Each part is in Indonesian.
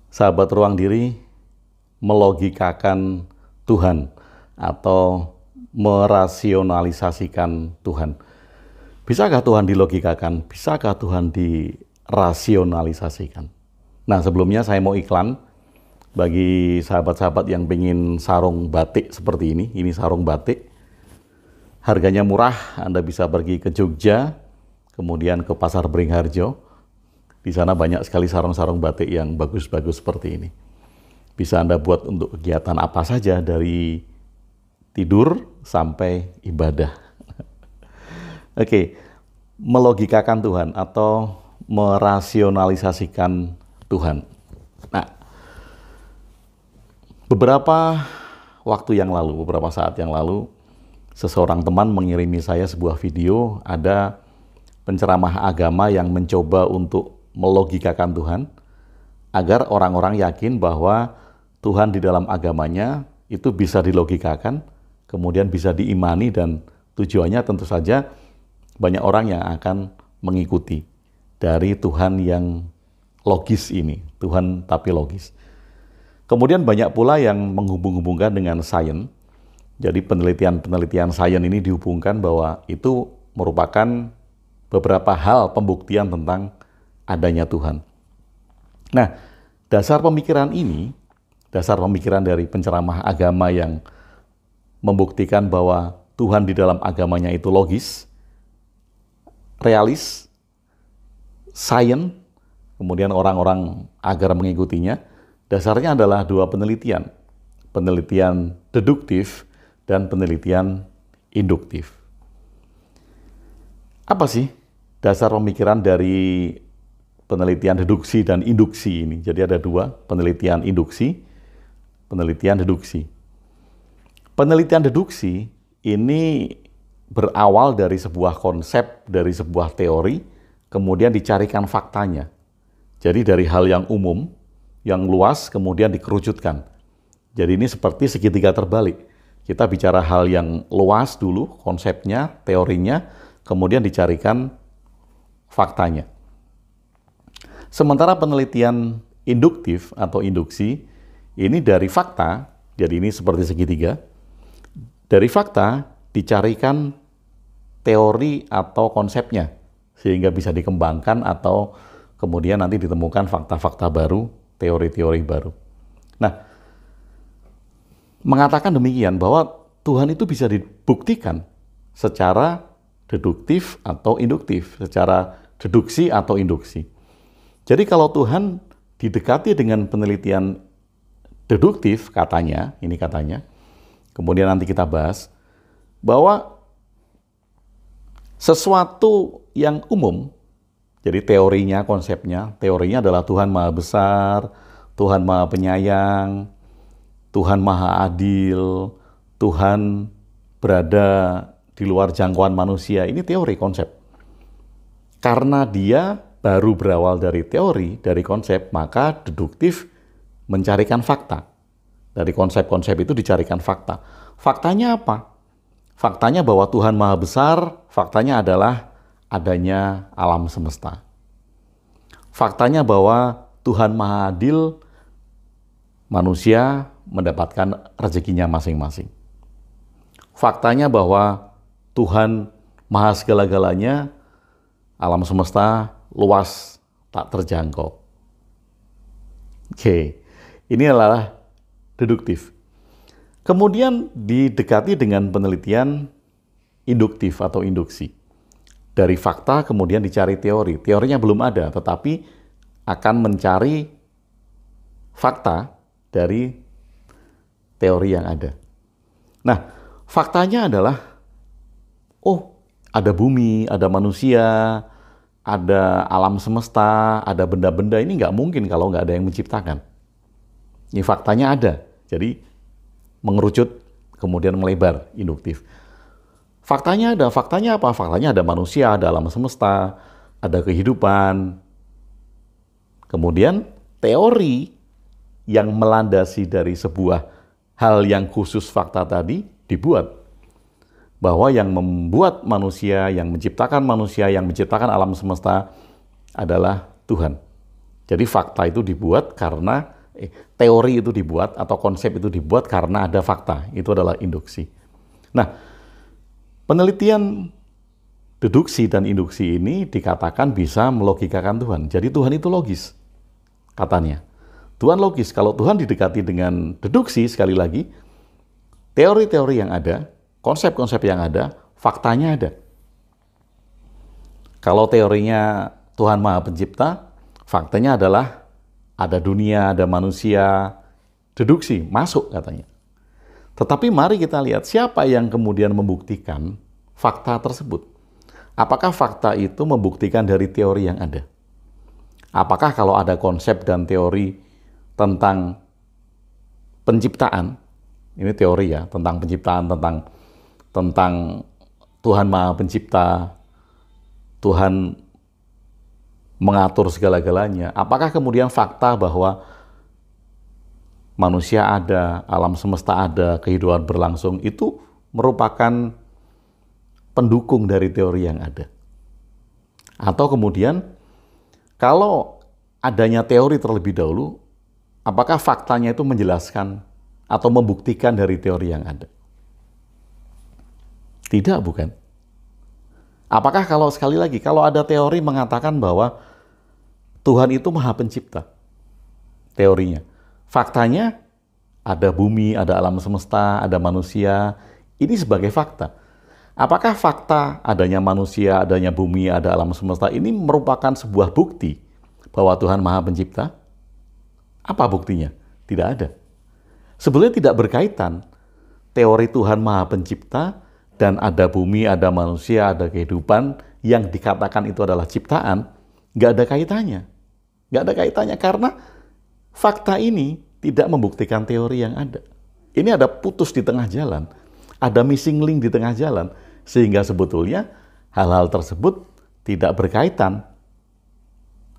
Sahabat Ruang Diri, melogikakan Tuhan atau merasionalisasikan Tuhan. Bisakah Tuhan dilogikakan? Bisakah Tuhan dirasionalisasikan? Nah, sebelumnya saya mau iklan bagi sahabat-sahabat yang pengen sarung batik seperti ini. Ini sarung batik. Harganya murah, Anda bisa pergi ke Jogja, kemudian ke Pasar Beringharjo. Di sana banyak sekali sarung-sarung batik yang bagus-bagus seperti ini. Bisa Anda buat untuk kegiatan apa saja, dari tidur sampai ibadah. Oke, melogikakan Tuhan atau merasionalisasikan Tuhan. Nah, beberapa waktu yang lalu, beberapa saat yang lalu, seseorang teman mengirimi saya sebuah video, ada penceramah agama yang mencoba untuk melogikakan Tuhan agar orang-orang yakin bahwa Tuhan di dalam agamanya itu bisa dilogikakan, kemudian bisa diimani, dan tujuannya tentu saja banyak orang yang akan mengikuti dari Tuhan yang logis ini, Tuhan tapi logis. Kemudian banyak pula yang menghubung-hubungkan dengan sains. Jadi penelitian-penelitian sains ini dihubungkan bahwa itu merupakan beberapa hal pembuktian tentang adanya Tuhan. Nah, dasar pemikiran ini, dasar pemikiran dari penceramah agama yang membuktikan bahwa Tuhan di dalam agamanya itu logis, realis, sains, kemudian orang-orang agar mengikutinya, dasarnya adalah dua penelitian. Penelitian deduktif dan penelitian induktif. Apa sih dasar pemikiran dari penelitian deduksi dan induksi ini? Jadi ada dua, penelitian induksi, penelitian deduksi. Penelitian deduksi ini berawal dari sebuah konsep, dari sebuah teori, kemudian dicarikan faktanya. Jadi dari hal yang umum, yang luas, kemudian dikerucutkan. Jadi ini seperti segitiga terbalik. Kita bicara hal yang luas dulu, konsepnya, teorinya, kemudian dicarikan faktanya. Sementara penelitian induktif atau induksi, ini dari fakta, jadi ini seperti segitiga. Dari fakta dicarikan teori atau konsepnya, sehingga bisa dikembangkan atau kemudian nanti ditemukan fakta-fakta baru, teori-teori baru. Nah, mengatakan demikian bahwa Tuhan itu bisa dibuktikan secara deduktif atau induktif, secara deduksi atau induksi. Jadi kalau Tuhan didekati dengan penelitian deduktif, katanya, ini katanya, kemudian nanti kita bahas, bahwa sesuatu yang umum, jadi teorinya, konsepnya, teorinya adalah Tuhan Maha Besar, Tuhan Maha Penyayang, Tuhan Maha Adil, Tuhan berada di luar jangkauan manusia. Ini teori, konsep. Karena dia baru berawal dari teori, dari konsep, maka deduktif mencarikan fakta. Dari konsep-konsep itu dicarikan fakta. Faktanya apa? Faktanya bahwa Tuhan Maha Besar, faktanya adalah adanya alam semesta. Faktanya bahwa Tuhan Maha Adil, manusia mendapatkan rezekinya masing-masing. Faktanya bahwa Tuhan Maha Segala-galanya, alam semesta luas, tak terjangkau. Oke, ini adalah deduktif. Kemudian didekati dengan penelitian induktif atau induksi. Dari fakta kemudian dicari teori. Teorinya belum ada, tetapi akan mencari fakta dari teori yang ada. Nah, faktanya adalah, ada bumi, ada manusia, ada alam semesta, ada benda-benda. Ini nggak mungkin kalau nggak ada yang menciptakan. Ini faktanya ada. Jadi mengerucut kemudian melebar, induktif. Faktanya ada. Faktanya apa? Faktanya ada manusia, ada alam semesta, ada kehidupan. Kemudian teori yang melandasi dari sebuah hal yang khusus fakta tadi dibuat. Bahwa yang membuat manusia, yang menciptakan alam semesta adalah Tuhan. Jadi fakta itu dibuat karena, teori itu dibuat atau konsep itu dibuat karena ada fakta. Itu adalah induksi. Nah, penelitian deduksi dan induksi ini dikatakan bisa melogikakan Tuhan. Jadi Tuhan itu logis, katanya. Tuhan logis. Kalau Tuhan didekati dengan deduksi, sekali lagi, teori-teori yang ada, konsep-konsep yang ada, faktanya ada. Kalau teorinya Tuhan Maha Pencipta, faktanya adalah ada dunia, ada manusia, deduksi, masuk katanya. Tetapi mari kita lihat siapa yang kemudian membuktikan fakta tersebut. Apakah fakta itu membuktikan dari teori yang ada? Apakah kalau ada konsep dan teori tentang penciptaan, ini teori ya, tentang penciptaan, tentang Tuhan Maha Pencipta, Tuhan mengatur segala-galanya. Apakah kemudian fakta bahwa manusia ada, alam semesta ada, kehidupan berlangsung, itu merupakan pendukung dari teori yang ada? Atau kemudian, kalau adanya teori terlebih dahulu, apakah faktanya itu menjelaskan atau membuktikan dari teori yang ada? Tidak, bukan. Apakah kalau sekali lagi, kalau ada teori mengatakan bahwa Tuhan itu Maha Pencipta, teorinya, faktanya ada bumi, ada alam semesta, ada manusia, ini sebagai fakta. Apakah fakta adanya manusia, adanya bumi, ada alam semesta ini merupakan sebuah bukti bahwa Tuhan Maha Pencipta? Apa buktinya? Tidak ada. Sebenarnya tidak berkaitan teori Tuhan Maha Pencipta dan ada bumi, ada manusia, ada kehidupan yang dikatakan itu adalah ciptaan, nggak ada kaitannya. Nggak ada kaitannya karena fakta ini tidak membuktikan teori yang ada. Ini ada putus di tengah jalan, ada missing link di tengah jalan, sehingga sebetulnya hal-hal tersebut tidak berkaitan.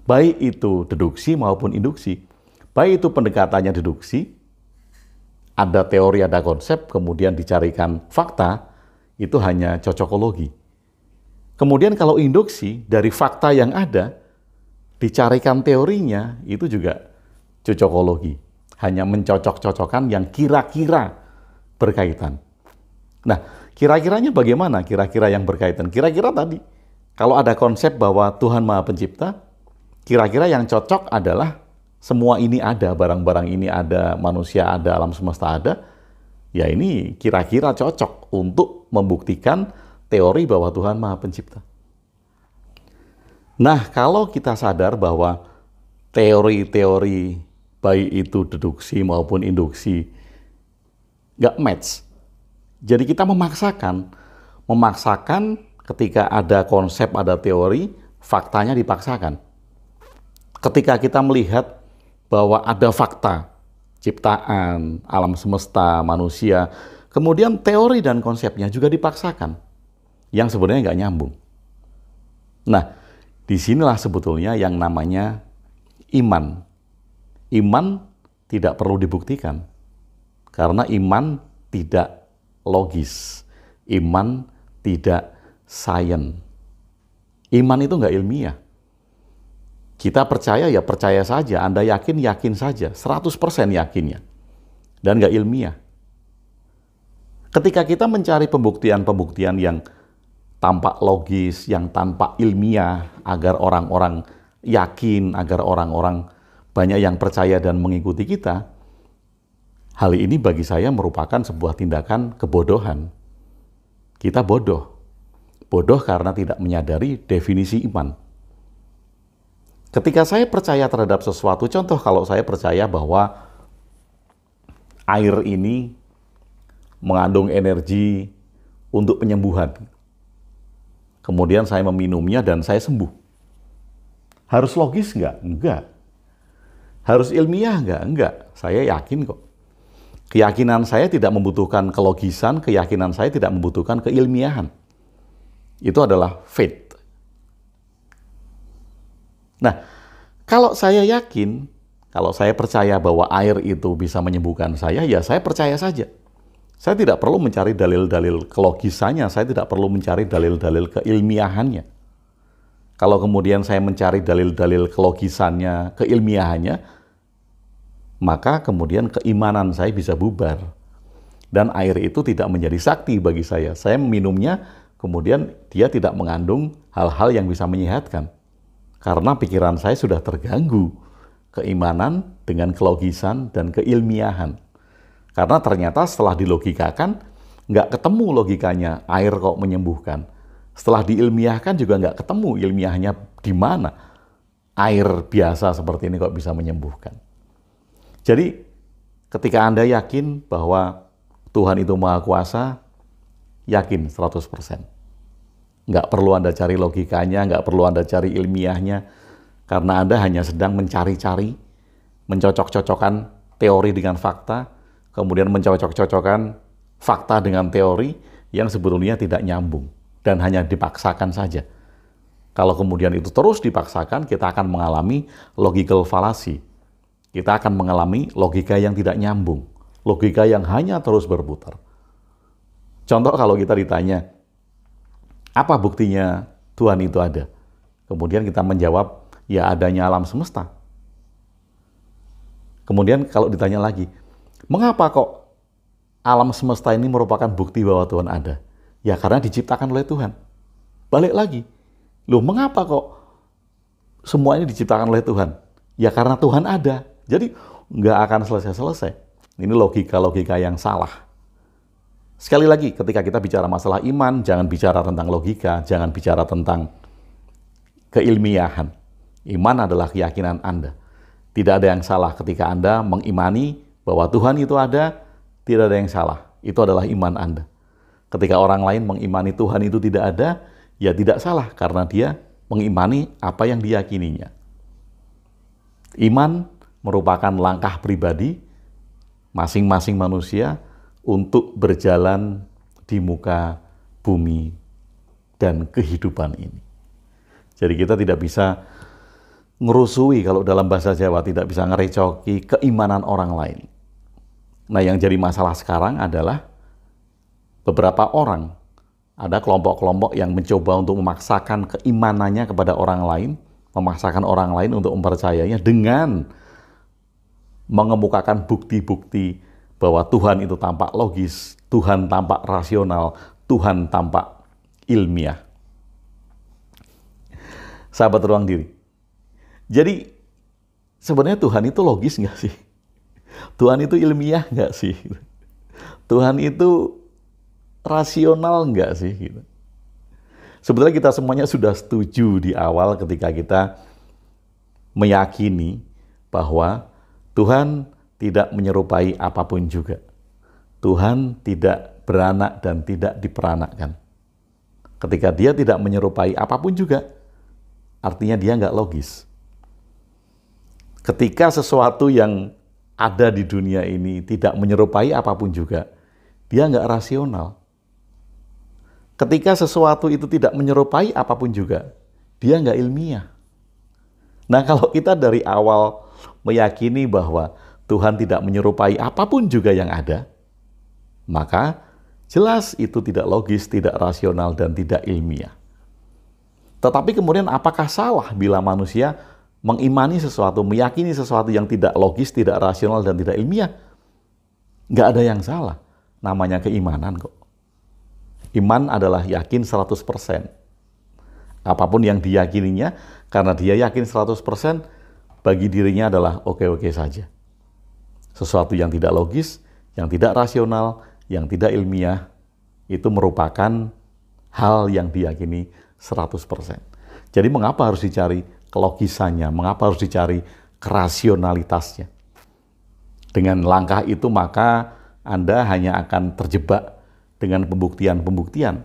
Baik itu deduksi maupun induksi. Baik itu pendekatannya deduksi, ada teori, ada konsep, kemudian dicarikan fakta, itu hanya cocokologi. Kemudian kalau induksi, dari fakta yang ada, dicarikan teorinya, itu juga cocokologi. Hanya mencocok-cocokkan yang kira-kira berkaitan. Nah, kira-kiranya bagaimana? Kira-kira yang berkaitan. Kira-kira tadi, kalau ada konsep bahwa Tuhan Maha Pencipta, kira-kira yang cocok adalah semua ini ada, barang-barang ini ada, manusia ada, alam semesta ada, ya ini kira-kira cocok untuk membuktikan teori bahwa Tuhan Maha Pencipta. Nah, kalau kita sadar bahwa teori-teori baik itu deduksi maupun induksi nggak match, jadi kita memaksakan ketika ada konsep, ada teori, faktanya dipaksakan. Ketika kita melihat bahwa ada fakta, ciptaan, alam semesta, manusia, kemudian teori dan konsepnya juga dipaksakan, yang sebenarnya nggak nyambung. Nah, disinilah sebetulnya yang namanya iman. Iman tidak perlu dibuktikan, karena iman tidak logis, iman tidak sains. Iman itu nggak ilmiah. Kita percaya ya percaya saja, Anda yakin, yakin saja, 100% yakinnya. Dan nggak ilmiah. Ketika kita mencari pembuktian-pembuktian yang tampak logis, yang tanpa ilmiah, agar orang-orang yakin, agar orang-orang banyak yang percaya dan mengikuti kita, hal ini bagi saya merupakan sebuah tindakan kebodohan. Kita bodoh. Bodoh karena tidak menyadari definisi iman. Ketika saya percaya terhadap sesuatu, contoh kalau saya percaya bahwa air ini mengandung energi untuk penyembuhan. Kemudian saya meminumnya dan saya sembuh. Harus logis nggak? Enggak. Harus ilmiah nggak? Enggak. Saya yakin kok. Keyakinan saya tidak membutuhkan kelogisan, keyakinan saya tidak membutuhkan keilmiahan. Itu adalah faith. Nah, kalau saya yakin, Kalau saya percaya bahwa air itu bisa menyembuhkan saya, ya saya percaya saja. Saya tidak perlu mencari dalil-dalil kelogisannya, saya tidak perlu mencari dalil-dalil keilmiahannya. Kalau kemudian saya mencari dalil-dalil kelogisannya, keilmiahannya, maka kemudian keimanan saya bisa bubar. Dan air itu tidak menjadi sakti bagi saya. Saya minumnya, kemudian dia tidak mengandung hal-hal yang bisa menyehatkan. Karena pikiran saya sudah terganggu keimanan dengan kelogisan dan keilmiahan. Karena ternyata setelah dilogikakan, nggak ketemu logikanya air kok menyembuhkan. Setelah diilmiahkan juga nggak ketemu ilmiahnya di mana air biasa seperti ini kok bisa menyembuhkan. Jadi ketika Anda yakin bahwa Tuhan itu Maha Kuasa, yakin 100%. Nggak perlu Anda cari logikanya, nggak perlu Anda cari ilmiahnya, karena Anda hanya sedang mencari-cari, mencocok-cocokkan teori dengan fakta, kemudian mencocok-cocokkan fakta dengan teori yang sebetulnya tidak nyambung dan hanya dipaksakan saja. Kalau kemudian itu terus dipaksakan, kita akan mengalami logical fallacy. Kita akan mengalami logika yang tidak nyambung, logika yang hanya terus berputar. Contoh kalau kita ditanya, apa buktinya Tuhan itu ada? Kemudian kita menjawab, ya adanya alam semesta. Kemudian kalau ditanya lagi, mengapa kok alam semesta ini merupakan bukti bahwa Tuhan ada? Ya karena diciptakan oleh Tuhan. Balik lagi, loh mengapa kok semua ini diciptakan oleh Tuhan? Ya karena Tuhan ada. Jadi nggak akan selesai-selesai. Ini logika-logika yang salah. Sekali lagi, ketika kita bicara masalah iman, jangan bicara tentang logika, jangan bicara tentang keilmiahan. Iman adalah keyakinan Anda. Tidak ada yang salah ketika Anda mengimani bahwa Tuhan itu ada, tidak ada yang salah. Itu adalah iman Anda. Ketika orang lain mengimani Tuhan itu tidak ada, ya tidak salah karena dia mengimani apa yang diyakininya. Iman merupakan langkah pribadi masing-masing manusia untuk berjalan di muka bumi dan kehidupan ini. Jadi kita tidak bisa ngerusui, kalau dalam bahasa Jawa, tidak bisa ngerecoki keimanan orang lain. Nah, yang jadi masalah sekarang adalah beberapa orang, ada kelompok-kelompok yang mencoba untuk memaksakan keimanannya kepada orang lain, memaksakan orang lain untuk mempercayainya dengan mengemukakan bukti-bukti bahwa Tuhan itu tampak logis, Tuhan tampak rasional, Tuhan tampak ilmiah. Sahabat Ruang Diri. Jadi sebenarnya Tuhan itu logis nggak sih? Tuhan itu ilmiah nggak sih? Tuhan itu rasional nggak sih? Sebetulnya kita semuanya sudah setuju di awal ketika kita meyakini bahwa Tuhan tidak menyerupai apapun juga. Tuhan tidak beranak dan tidak diperanakkan. Ketika dia tidak menyerupai apapun juga, artinya dia nggak logis. Ketika sesuatu yang ada di dunia ini tidak menyerupai apapun juga, dia nggak rasional. Ketika sesuatu itu tidak menyerupai apapun juga, dia nggak ilmiah. Nah, kalau kita dari awal meyakini bahwa Tuhan tidak menyerupai apapun juga yang ada, maka jelas itu tidak logis, tidak rasional, dan tidak ilmiah. Tetapi kemudian apakah salah bila manusia mengimani sesuatu, meyakini sesuatu yang tidak logis, tidak rasional, dan tidak ilmiah? Nggak ada yang salah. Namanya keimanan kok. Iman adalah yakin 100%. Apapun yang diyakininya, karena dia yakin 100%, bagi dirinya adalah oke-oke saja. Sesuatu yang tidak logis, yang tidak rasional, yang tidak ilmiah, itu merupakan hal yang diyakini 100%. Jadi mengapa harus dicari kelogisannya? Mengapa harus dicari kerasionalitasnya? Dengan langkah itu maka Anda hanya akan terjebak dengan pembuktian-pembuktian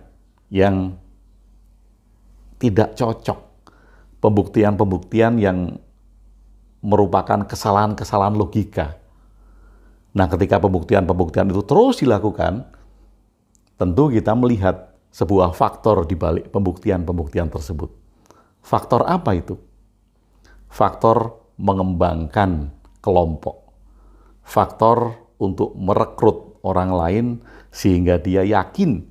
yang tidak cocok. Pembuktian-pembuktian yang merupakan kesalahan-kesalahan logika. Nah, ketika pembuktian-pembuktian itu terus dilakukan, tentu kita melihat sebuah faktor di balik pembuktian-pembuktian tersebut. Faktor apa itu? Faktor mengembangkan kelompok. Faktor untuk merekrut orang lain sehingga dia yakin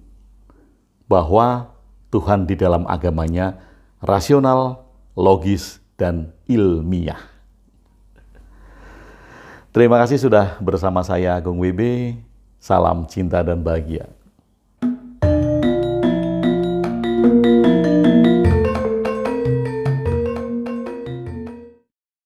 bahwa Tuhan di dalam agamanya rasional, logis, dan ilmiah. Terima kasih sudah bersama saya, Agung WB. Salam cinta dan bahagia.